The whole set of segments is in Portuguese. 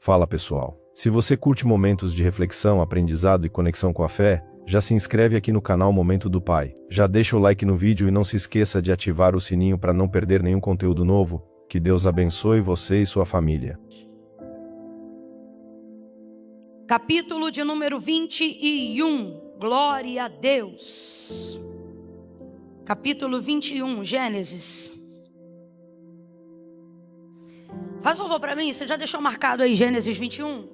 Fala pessoal, se você curte momentos de reflexão, aprendizado e conexão com a fé, já se inscreve aqui no canal Momento do Pai, já deixa o like no vídeo e não se esqueça de ativar o sininho para não perder nenhum conteúdo novo. Que Deus abençoe você e sua família. Capítulo de número 21, glória a Deus. Capítulo 21, Gênesis. Faz um favor para mim, você já deixou marcado aí Gênesis 21?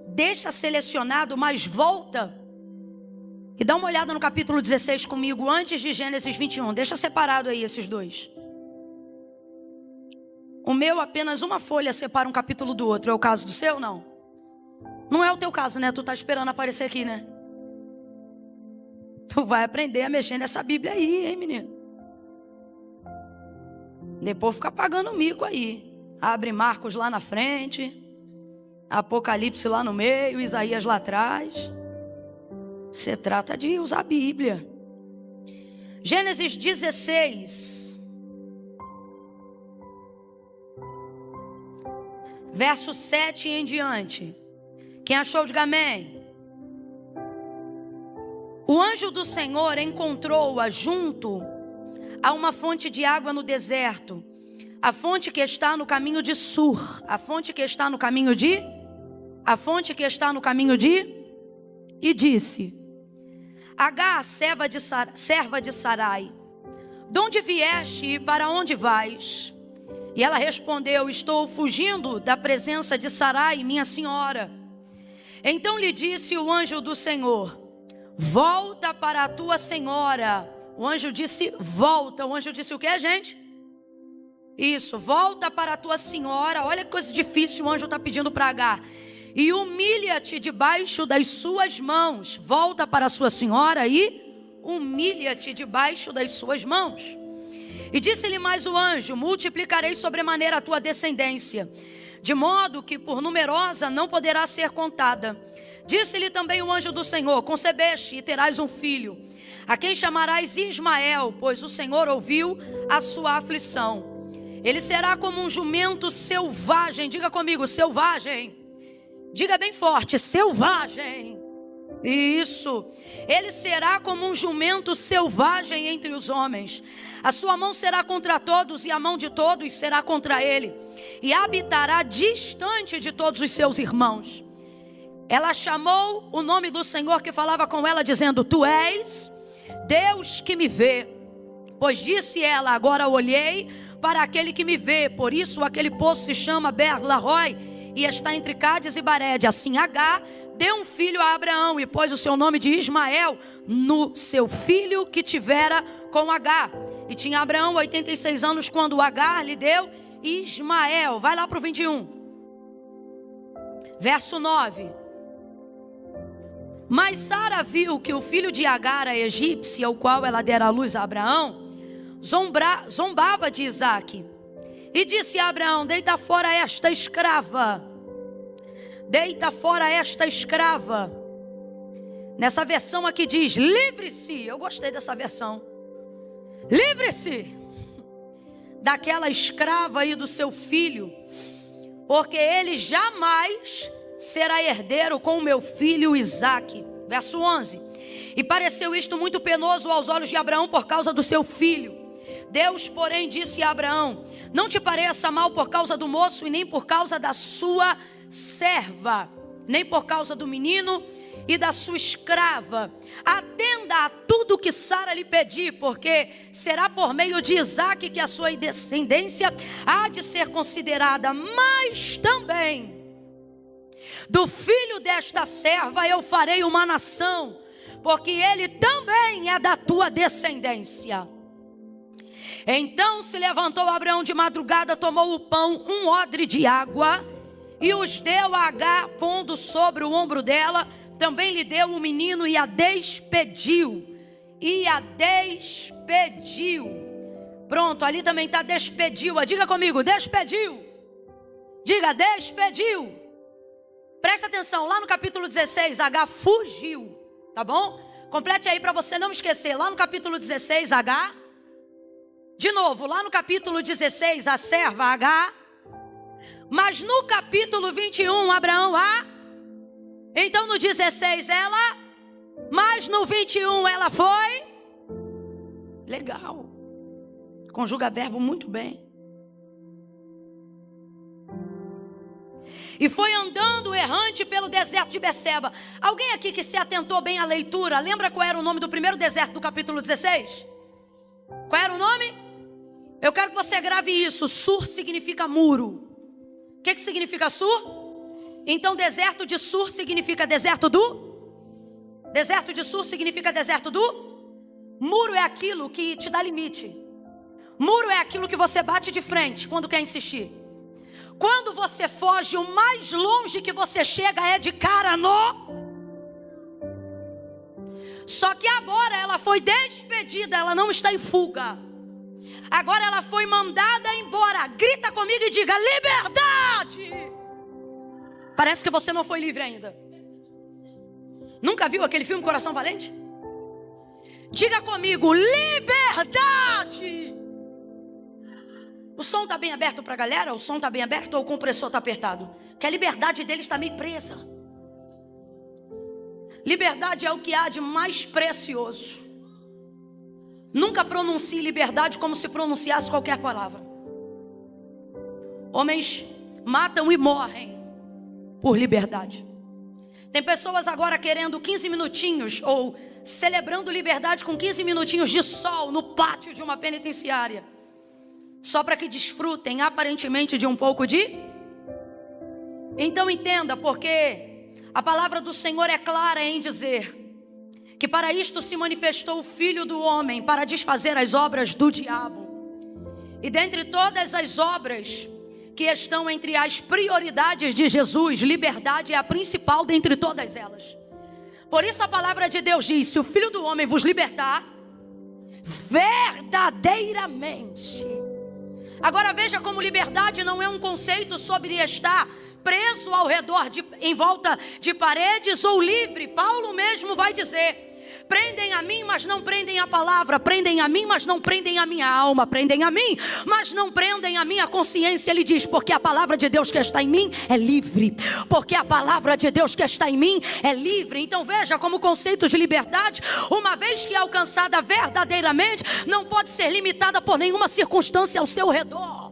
Deixa selecionado, mas volta e dá uma olhada no capítulo 16 comigo antes de Gênesis 21. Deixa separado aí esses dois. O meu, apenas uma folha separa um capítulo do outro. É o caso do seu, não? Não é o teu caso, né? Tu tá esperando aparecer aqui, né? Tu vai aprender a mexer nessa Bíblia aí, hein, menino? Depois fica pagando mico aí. Abre Marcos lá na frente, Apocalipse lá no meio, Isaías lá atrás. Você trata de usar a Bíblia. Gênesis 16, verso 7 em diante. Quem achou, diga amém. O anjo do Senhor encontrou-a junto a uma fonte de água no deserto, a fonte que está no caminho de Sur, a fonte que está no caminho de, e disse: Agar, serva de Sarai, de onde vieste e para onde vais? E ela respondeu: estou fugindo da presença de Sarai, minha senhora. Então lhe disse o anjo do Senhor: volta para a tua senhora. O anjo disse volta. O anjo disse o que, gente? Isso, volta para a tua senhora. Olha que coisa difícil o anjo está pedindo para Agar. E humilha-te debaixo das suas mãos. Volta para a sua senhora e humilha-te debaixo das suas mãos. E disse-lhe mais o anjo: multiplicarei sobremaneira a tua descendência, de modo que por numerosa não poderá ser contada. Disse-lhe também o anjo do Senhor: concebeste e terás um filho, a quem chamarás Ismael, pois o Senhor ouviu a sua aflição. Ele será como um jumento selvagem. Diga comigo, selvagem. Diga bem forte, selvagem. Isso. Ele será como um jumento selvagem entre os homens. A sua mão será contra todos e a mão de todos será contra ele. E habitará distante de todos os seus irmãos. Ela chamou o nome do Senhor que falava com ela, dizendo: tu és Deus que me vê. Pois disse ela: agora olhei para aquele que me vê. Por isso aquele poço se chama Beer-Lahai e está entre Cádiz e Barede. Assim Agar deu um filho a Abraão e pôs o seu nome de Ismael no seu filho que tivera com Agar. E tinha Abraão 86 anos quando Agar lhe deu Ismael. Vai lá para o 21. Verso 9. Mas Sara viu que o filho de Agar, a egípcia, o qual ela dera à luz a Abraão, zombava de Isaque. E disse a Abraão: deita fora esta escrava. Deita fora esta escrava. Nessa versão aqui diz: livre-se. Eu gostei dessa versão. Livre-se daquela escrava aí do seu filho, porque ele jamais será herdeiro com o meu filho Isaque. Verso 11. E pareceu isto muito penoso aos olhos de Abraão por causa do seu filho. Deus, porém, disse a Abraão: não te pareça mal por causa do moço e nem por causa da sua serva, nem por causa do menino e da sua escrava. Atenda a tudo que Sara lhe pedir, porque será por meio de Isaque que a sua descendência há de ser considerada. Mas também do filho desta serva eu farei uma nação, porque ele também é da tua descendência. Então se levantou Abraão de madrugada, tomou o pão, um odre de água, e os deu a Agar, pondo sobre o ombro dela. Também lhe deu o menino e a despediu. Pronto, ali também está despediu. Diga comigo, despediu. Diga, despediu. Presta atenção, lá no capítulo 16, Agar fugiu, tá bom? Complete aí para você não esquecer. Lá no capítulo 16, Agar. De novo, lá no capítulo 16, a serva Agar Mas no capítulo 21, Abraão então no 16 ela, mas no 21 ela foi. Legal. Conjuga verbo muito bem. E foi andando errante pelo deserto de Beceba. Alguém aqui que se atentou bem à leitura, lembra qual era o nome do primeiro deserto do capítulo 16? Qual era o nome? Eu quero que você grave isso. Sur significa muro. O que significa Sur? Então deserto de Sur significa deserto do? Deserto de Sur significa deserto do? Muro é aquilo que te dá limite. Muro é aquilo que você bate de frente quando quer insistir. Quando você foge, o mais longe que você chega é de cara no. Só que agora ela foi despedida, ela não está em fuga. Agora ela foi mandada embora. Grita comigo e diga: liberdade! Parece que você não foi livre ainda. Nunca viu aquele filme Coração Valente? Diga comigo: liberdade! O som está bem aberto para a galera? O som está bem aberto ou o compressor está apertado? Que a liberdade deles está meio presa. Liberdade é o que há de mais precioso. Nunca pronuncie liberdade como se pronunciasse qualquer palavra. Homens matam e morrem por liberdade. Tem pessoas agora querendo 15 minutinhos ou celebrando liberdade com 15 minutinhos de sol no pátio de uma penitenciária. Só para que desfrutem aparentemente de um pouco de. Então entenda, porque a palavra do Senhor é clara em dizer que para isto se manifestou o Filho do Homem, para desfazer as obras do diabo. E dentre todas as obras que estão entre as prioridades de Jesus, liberdade é a principal dentre todas elas. Por isso a palavra de Deus diz: se o Filho do Homem vos libertar, verdadeiramente. Agora veja como liberdade não é um conceito sobre estar preso ao redor, em volta de paredes ou livre. Paulo mesmo vai dizer: prendem a mim, mas não prendem a palavra. Prendem a mim, mas não prendem a minha alma. Prendem a mim, mas não prendem a minha consciência. Ele diz: porque a palavra de Deus que está em mim é livre. Porque a palavra de Deus que está em mim é livre. Então veja como o conceito de liberdade, uma vez que é alcançada verdadeiramente, não pode ser limitada por nenhuma circunstância ao seu redor.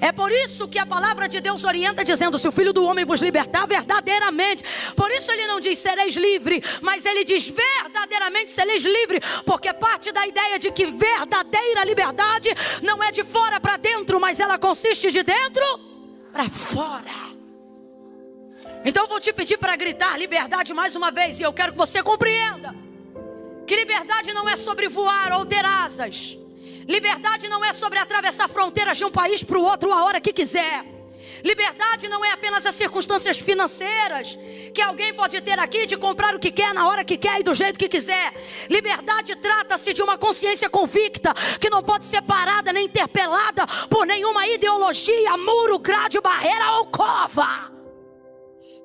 É por isso que a palavra de Deus orienta dizendo: se o Filho do Homem vos libertar verdadeiramente. Por isso ele não diz sereis livre, mas ele diz verdadeiramente sereis livre, porque parte da ideia de que verdadeira liberdade não é de fora para dentro, mas ela consiste de dentro para fora. Então eu vou te pedir para gritar liberdade mais uma vez, e eu quero que você compreenda que liberdade não é sobre voar ou ter asas. Liberdade não é sobre atravessar fronteiras de um país para o outro a hora que quiser. Liberdade não é apenas as circunstâncias financeiras que alguém pode ter aqui de comprar o que quer na hora que quer e do jeito que quiser. Liberdade trata-se de uma consciência convicta que não pode ser parada nem interpelada por nenhuma ideologia, muro, grade, barreira ou cova.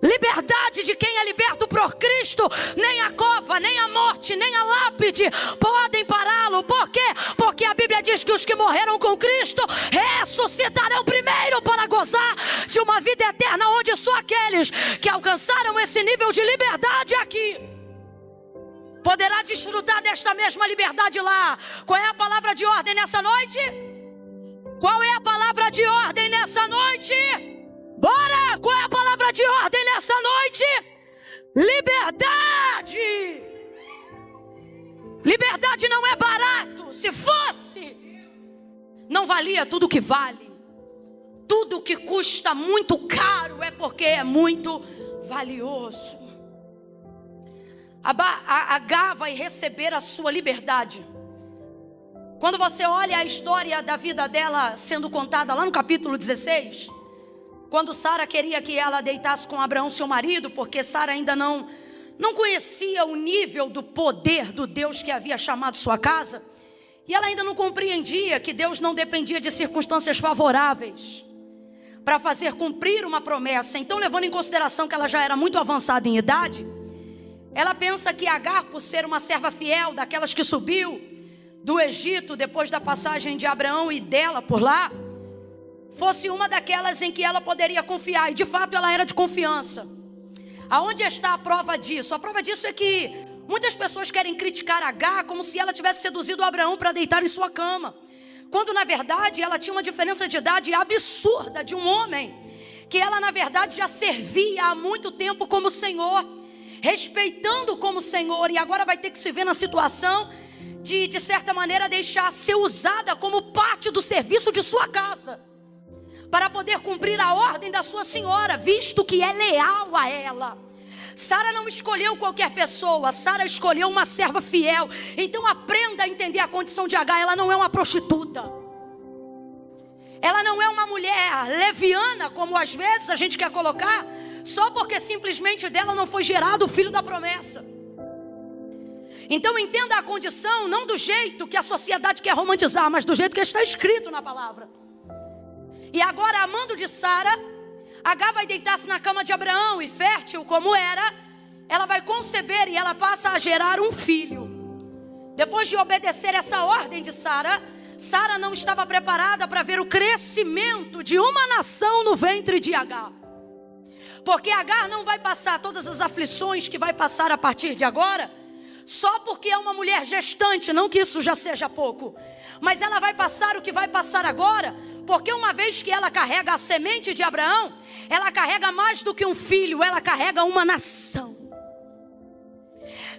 Liberdade de quem é liberto por Cristo, nem a cova, nem a morte, nem a lápide podem pará-lo. Por quê? Porque a Bíblia diz que os que morreram com Cristo ressuscitarão primeiro para gozar de uma vida eterna, onde só aqueles que alcançaram esse nível de liberdade aqui poderá desfrutar desta mesma liberdade lá. Qual é a palavra de ordem nessa noite? Qual é a palavra de ordem nessa noite? Bora! Qual é a palavra de ordem nessa noite? Liberdade! Liberdade não é barato. Se fosse, não valia tudo que vale. Tudo que custa muito caro é porque é muito valioso. Agá vai receber a sua liberdade. Quando você olha a história da vida dela sendo contada lá no capítulo 16... quando Sara queria que ela deitasse com Abraão, seu marido, porque Sara ainda não conhecia o nível do poder do Deus que havia chamado sua casa. E ela ainda não compreendia que Deus não dependia de circunstâncias favoráveis para fazer cumprir uma promessa. Então, levando em consideração que ela já era muito avançada em idade, ela pensa que Agar, por ser uma serva fiel, daquelas que subiu do Egito depois da passagem de Abraão e dela por lá, fosse uma daquelas em que ela poderia confiar. E de fato ela era de confiança. Aonde está a prova disso? A prova disso é que muitas pessoas querem criticar Agar como se ela tivesse seduzido Abraão para deitar em sua cama, quando na verdade ela tinha uma diferença de idade absurda de um homem, que ela na verdade já servia há muito tempo como Senhor, respeitando como Senhor, e agora vai ter que se ver na situação de certa maneira deixar ser usada como parte do serviço de sua casa, para poder cumprir a ordem da sua senhora, visto que é leal a ela. Sara não escolheu qualquer pessoa, Sara escolheu uma serva fiel. Então aprenda a entender a condição de Agar. Ela não é uma prostituta, ela não é uma mulher leviana, como às vezes a gente quer colocar, só porque simplesmente dela não foi gerado o filho da promessa. Então entenda a condição, não do jeito que a sociedade quer romantizar, mas do jeito que está escrito na palavra. E agora, amando de Sara, Agar vai deitar-se na cama de Abraão, e fértil como era, ela vai conceber e ela passa a gerar um filho. Depois de obedecer essa ordem de Sara, Sara não estava preparada para ver o crescimento de uma nação no ventre de Agar. Porque Agar não vai passar todas as aflições que vai passar a partir de agora, só porque é uma mulher gestante, não que isso já seja pouco, mas ela vai passar o que vai passar agora, porque uma vez que ela carrega a semente de Abraão, ela carrega mais do que um filho, ela carrega uma nação.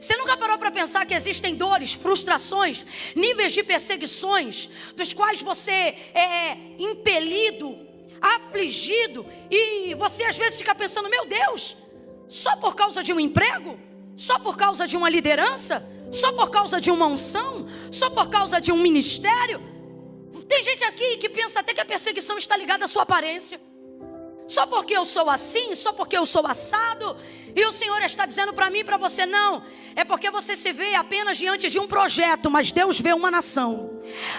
Você nunca parou para pensar que existem dores, frustrações, níveis de perseguições, dos quais você é impelido, afligido, e você às vezes fica pensando, meu Deus, só por causa de um emprego? Só por causa de uma liderança? Só por causa de uma unção? Só por causa de um ministério? Tem gente aqui que pensa até que a perseguição está ligada à sua aparência. Só porque eu sou assim, só porque eu sou assado. E o Senhor está dizendo para mim e para você, não. É porque você se vê apenas diante de um projeto, mas Deus vê uma nação.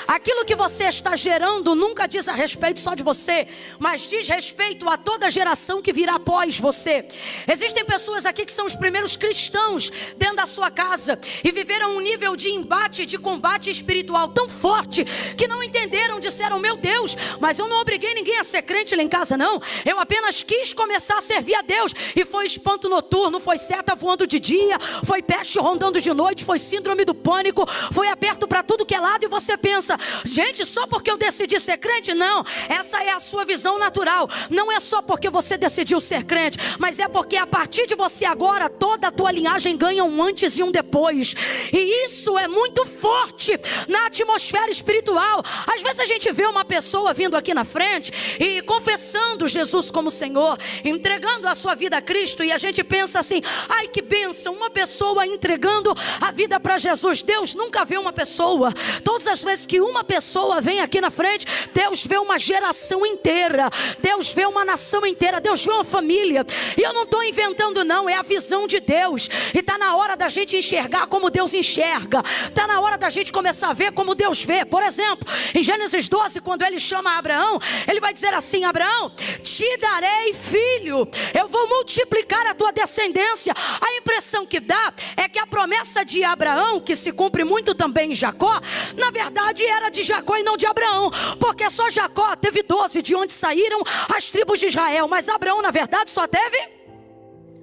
Aquilo que você está gerando nunca diz a respeito só de você, mas diz respeito a toda a geração que virá após você. Existem pessoas aqui que são os primeiros cristãos dentro da sua casa e viveram um nível de embate, de combate espiritual tão forte que não entenderam, disseram, meu Deus, mas eu não obriguei ninguém a ser crente lá em casa não. Eu apenas quis começar a servir a Deus. E foi espanto noturno, foi seta voando de dia, foi peste rondando de noite, foi síndrome do pânico, foi aperto para tudo que é lado. E você pensa, gente, só porque eu decidi ser crente? Não, essa é a sua visão natural. Não é só porque você decidiu ser crente, mas é porque a partir de você agora, toda a tua linhagem ganha um antes e um depois. E isso é muito forte na atmosfera espiritual. Às vezes a gente vê uma pessoa vindo aqui na frente e confessando Jesus como Senhor, entregando a sua vida a Cristo, e a gente pensa assim, ai que bênção, uma pessoa entregando a vida para Jesus. Deus nunca vê uma pessoa. Todas as vezes que uma pessoa vem aqui na frente, Deus vê uma geração inteira, Deus vê uma nação inteira, Deus vê uma família. E eu não estou inventando não, é a visão de Deus. E está na hora da gente enxergar como Deus enxerga, está na hora da gente começar a ver como Deus vê. Por exemplo, em Gênesis 12, quando ele chama Abraão, ele vai dizer assim, Abraão, te darei filho, eu vou multiplicar a tua descendência. A impressão que dá é que a promessa de Abraão, que se cumpre muito também em Jacó, na verdade era de Jacó e não de Abraão, porque só Jacó teve 12, de onde saíram as tribos de Israel, mas Abraão na verdade só teve,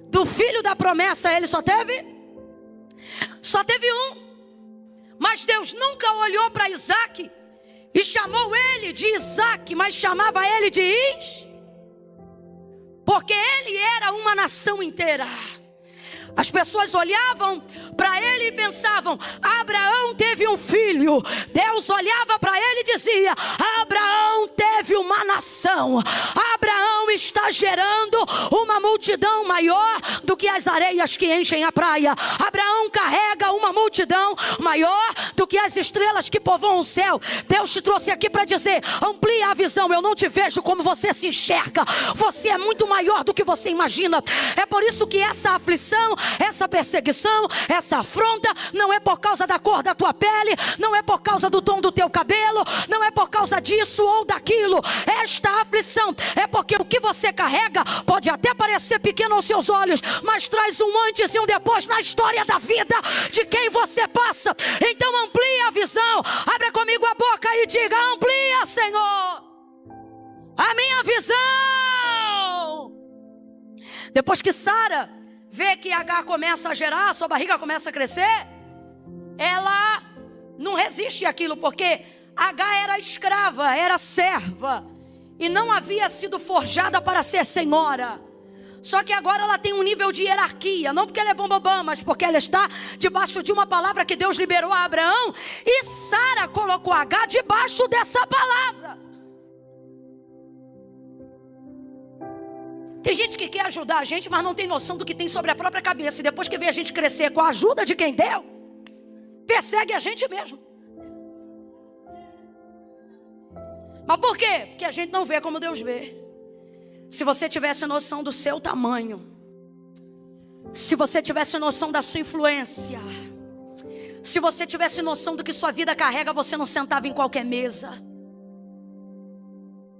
do filho da promessa ele só teve um. Mas Deus nunca olhou para Isaac e chamou ele de Isaac, mas chamava ele de Is, porque ele era uma nação inteira. As pessoas olhavam para ele e pensavam, Abraão teve um filho. Deus olhava para ele e dizia, Abraão teve uma nação. Abraão está gerando uma multidão maior do que as areias que enchem a praia. Abraão carrega uma multidão maior do que as estrelas que povoam o céu. Deus te trouxe aqui para dizer, amplie a visão. Eu não te vejo como você se enxerga. Você é muito maior do que você imagina. É por isso que essa aflição, essa perseguição, essa afronta, não é por causa da cor da tua pele, não é por causa do tom do teu cabelo, não é por causa disso ou daquilo. Esta aflição é porque o que você carrega pode até parecer pequeno aos seus olhos, mas traz um antes e um depois na história da vida de quem você passa. Então amplia a visão, abra comigo a boca e diga, amplia, Senhor. A minha visão. Depois que Sara vê que Agar começa a gerar, sua barriga começa a crescer, ela não resiste àquilo, porque Agar era escrava, era serva, e não havia sido forjada para ser senhora. Só que agora ela tem um nível de hierarquia, não porque ela é bambambam, mas porque ela está debaixo de uma palavra que Deus liberou a Abraão, e Sara colocou Agar debaixo dessa palavra. Tem gente que quer ajudar a gente, mas não tem noção do que tem sobre a própria cabeça, e depois que vê a gente crescer com a ajuda de quem deu, persegue a gente mesmo. Mas por quê? Porque a gente não vê como Deus vê. Se você tivesse noção do seu tamanho, se você tivesse noção da sua influência, se você tivesse noção do que sua vida carrega, você não sentava em qualquer mesa,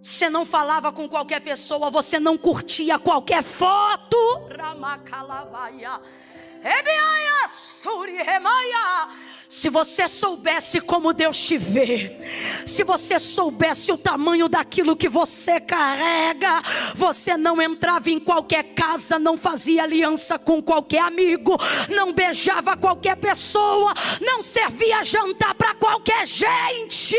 você não falava com qualquer pessoa, você não curtia qualquer foto. Se você soubesse como Deus te vê, se você soubesse o tamanho daquilo que você carrega, você não entrava em qualquer casa, não fazia aliança com qualquer amigo, não beijava qualquer pessoa, não servia jantar para qualquer gente.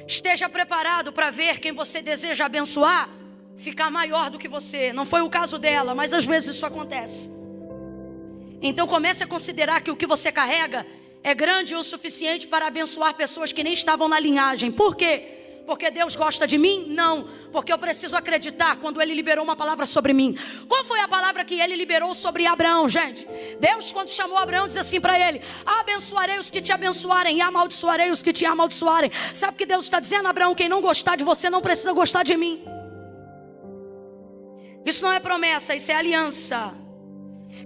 Esteja preparado para ver quem você deseja abençoar ficar maior do que você. Não foi o caso dela, mas às vezes isso acontece. Então comece a considerar que o que você carrega é grande o suficiente para abençoar pessoas que nem estavam na linhagem. Por quê? Porque Deus gosta de mim? Não. Porque eu preciso acreditar quando Ele liberou uma palavra sobre mim. Qual foi a palavra que Ele liberou sobre Abraão, gente? Deus, quando chamou Abraão, disse assim para ele: abençoarei os que te abençoarem e amaldiçoarei os que te amaldiçoarem. Sabe o que Deus está dizendo, Abraão? Quem não gostar de você não precisa gostar de mim. Isso não é promessa, isso é aliança.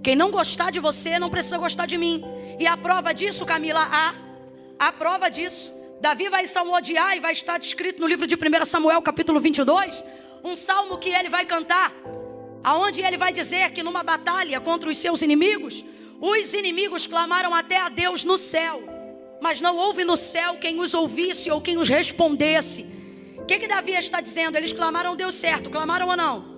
Quem não gostar de você não precisa gostar de mim. E a prova disso, Camila, a prova disso, Davi vai salmodiar e vai estar descrito no livro de 1 Samuel capítulo 22, um salmo que ele vai cantar, aonde ele vai dizer que numa batalha contra os seus inimigos, os inimigos clamaram até a Deus no céu, mas não houve no céu quem os ouvisse ou quem os respondesse. O que Davi está dizendo? Eles clamaram Deus certo, clamaram ou não?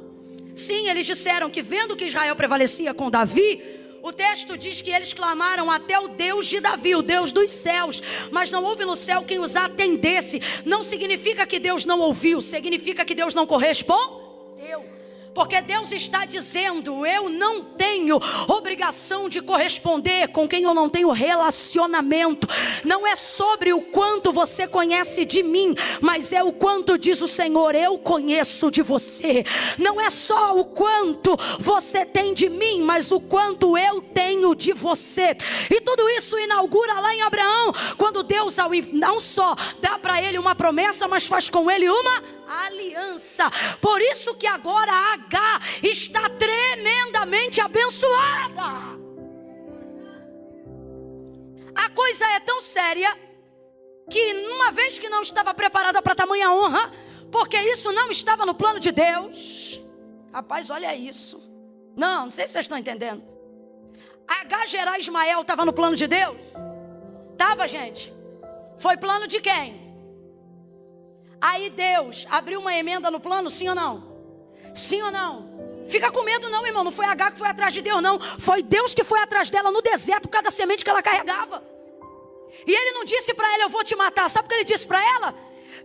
Sim, eles disseram que vendo que Israel prevalecia com Davi, o texto diz que eles clamaram até o Deus de Davi, o Deus dos céus, mas não houve no céu quem os atendesse. Não significa que Deus não ouviu, significa que Deus não correspondeu. Porque Deus está dizendo: eu não tenho obrigação de corresponder com quem eu não tenho relacionamento. Não é sobre o quanto você conhece de mim, mas é o quanto diz o Senhor: eu conheço de você. Não é só o quanto você tem de mim, mas o quanto eu tenho de você. E tudo isso inaugura lá em Abraão, quando Deus não só dá para ele uma promessa, mas faz com ele uma aliança. Por isso que agora Agar está tremendamente abençoada. A coisa é tão séria que uma vez que não estava preparada para tamanha honra, porque isso não estava no plano de Deus. Rapaz, olha isso. Não sei se vocês estão entendendo. Agar gerar Ismael estava no plano de Deus? Estava, gente. Foi plano de quem? Aí Deus abriu uma emenda no plano, sim ou não? Sim ou não? Fica com medo não, irmão. Não foi Agar que foi atrás de Deus, não. Foi Deus que foi atrás dela no deserto por causa da semente que ela carregava. E ele não disse para ela: eu vou te matar. Sabe o que ele disse para ela?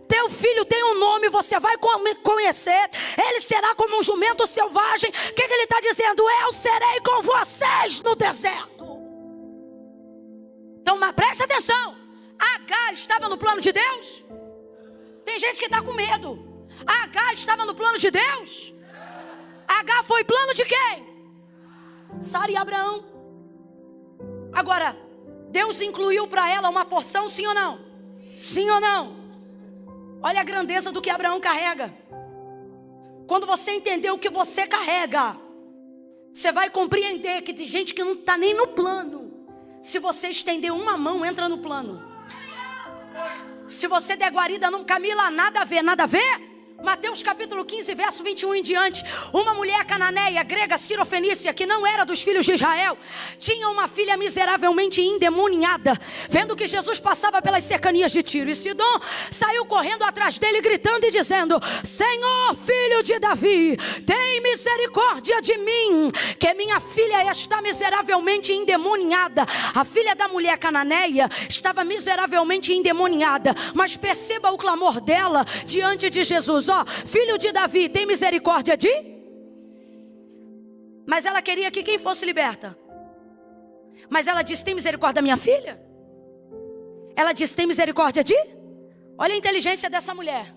Teu filho tem um nome, você vai conhecer. Ele será como um jumento selvagem. O que ele está dizendo? Eu serei com vocês no deserto. Então, mas presta atenção. Agar estava no plano de Deus? Tem gente que está com medo. Agar estava no plano de Deus? Agar foi plano de quem? Sara e Abraão. Agora, Deus incluiu para ela uma porção, sim ou não? Sim ou não? Olha a grandeza do que Abraão carrega. Quando você entender o que você carrega, você vai compreender que tem gente que não está nem no plano. Se você estender uma mão, entra no plano. Se você der guarida, não, Camila, nada a ver, Mateus capítulo 15, verso 21 em diante. Uma mulher cananeia, grega, cirofenícia, que não era dos filhos de Israel, tinha uma filha miseravelmente endemoniada. Vendo que Jesus passava pelas cercanias de Tiro e Sidom, saiu correndo atrás dele, gritando e dizendo: Senhor, filho de Davi, tem misericórdia de mim, que minha filha está miseravelmente endemoniada. A filha da mulher cananeia estava miseravelmente endemoniada, mas perceba o clamor dela diante de Jesus: ó, filho de Davi, tem misericórdia de... Mas ela queria que quem fosse liberta. Mas ela disse: tem misericórdia da minha filha? Ela disse: tem misericórdia de... Olha a inteligência dessa mulher.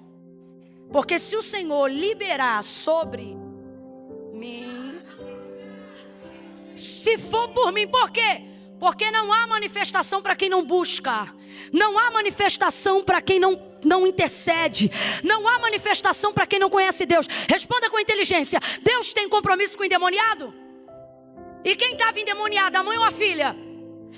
Porque se o Senhor liberar sobre mim, se for por mim, por quê? Porque não há manifestação para quem não busca. Não há manifestação para quem não intercede. Não há manifestação para quem não conhece Deus. Responda com inteligência: Deus tem compromisso com o endemoniado? E quem estava endemoniado, a mãe ou a filha?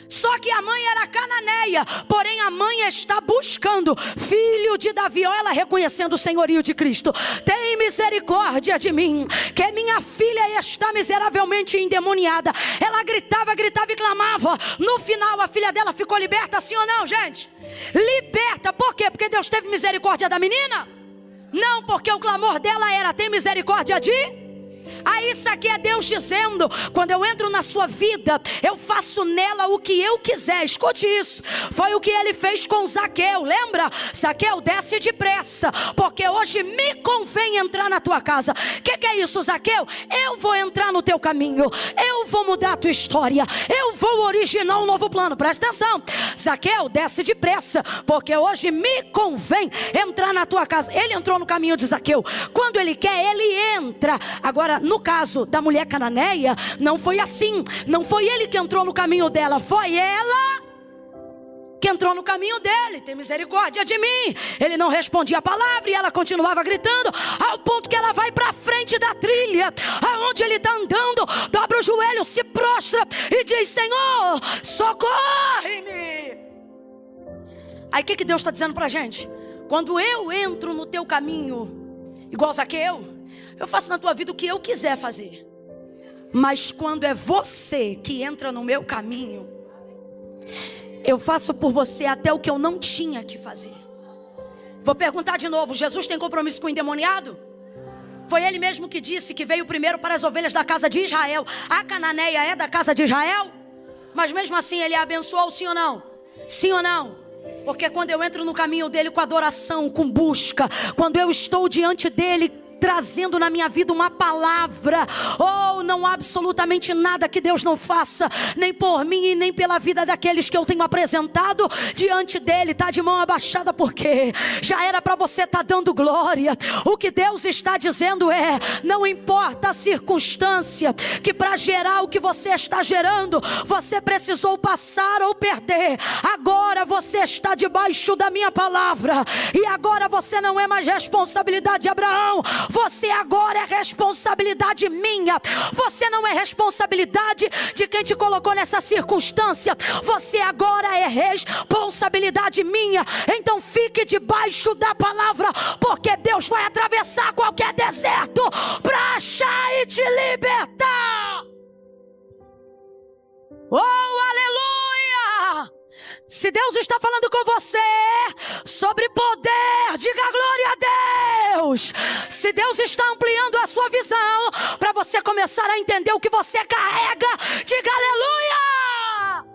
Só que a mãe era cananeia, porém a mãe está buscando. Filho de Davi, olha ela reconhecendo o senhorio de Cristo: tem misericórdia de mim, que minha filha está miseravelmente endemoniada. Ela gritava e clamava. No final a filha dela ficou liberta, sim ou não, gente? Liberta, por quê? Porque Deus teve misericórdia da menina? Não, porque o clamor dela era: tem misericórdia de... Aí isso aqui é Deus dizendo: quando eu entro na sua vida, eu faço nela o que eu quiser. Escute isso. Foi o que ele fez com Zaqueu. Lembra? Zaqueu, desce depressa, porque hoje me convém entrar na tua casa. O que é isso, Zaqueu? Eu vou entrar no teu caminho. Eu vou mudar a tua história. Eu vou originar um novo plano. Presta atenção. Zaqueu, desce depressa, porque hoje me convém entrar na tua casa. Ele entrou no caminho de Zaqueu. Quando ele quer, ele entra. Agora, no caso da mulher cananeia, não foi assim. Não foi ele que entrou no caminho dela, foi ela que entrou no caminho dele. Tem misericórdia de mim. Ele não respondia a palavra e ela continuava gritando, ao ponto que ela vai para frente da trilha, aonde ele está andando, dobra o joelho, se prostra e diz: Senhor, socorre-me. Aí o que Deus está dizendo para a gente? Quando eu entro no teu caminho, igual Zaqueu, eu faço na tua vida o que eu quiser fazer. Mas quando é você que entra no meu caminho, eu faço por você até o que eu não tinha que fazer. Vou perguntar de novo: Jesus tem compromisso com o endemoniado? Foi ele mesmo que disse que veio primeiro para as ovelhas da casa de Israel. A cananeia é da casa de Israel? Mas mesmo assim ele a abençoou, sim ou não? Sim ou não? Porque quando eu entro no caminho dele com adoração, com busca, quando eu estou diante dele trazendo na minha vida uma palavra, oh, não há absolutamente nada que Deus não faça, nem por mim e nem pela vida daqueles que eu tenho apresentado diante dele. Está de mão abaixada, porque já era para você estar dando glória. O que Deus está dizendo é: não importa a circunstância, que para gerar o que você está gerando, você precisou passar ou perder. Agora você está debaixo da minha palavra, e agora você não é mais responsabilidade de Abraão. Você agora é responsabilidade minha. Você não é responsabilidade de quem te colocou nessa circunstância. Você agora é responsabilidade minha. Então fique debaixo da palavra, porque Deus vai atravessar qualquer deserto para achar e te libertar. Oh, aleluia! Se Deus está falando com você sobre poder, diga glória a Deus. Se Deus está ampliando a sua visão para você começar a entender o que você carrega, diga aleluia.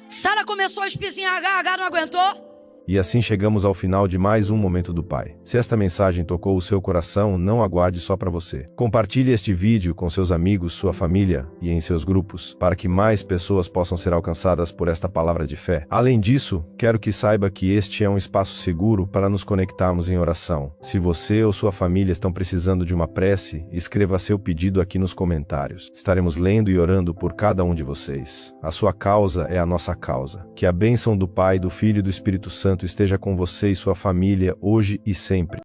Sara começou a espizinhar, H não aguentou. E assim chegamos ao final de mais um Momento do Pai. Se esta mensagem tocou o seu coração, não aguarde só para você. Compartilhe este vídeo com seus amigos, sua família e em seus grupos, para que mais pessoas possam ser alcançadas por esta palavra de fé. Além disso, quero que saiba que este é um espaço seguro para nos conectarmos em oração. Se você ou sua família estão precisando de uma prece, escreva seu pedido aqui nos comentários. Estaremos lendo e orando por cada um de vocês. A sua causa é a nossa causa. Que a bênção do Pai, do Filho e do Espírito Santo esteja com você e sua família hoje e sempre.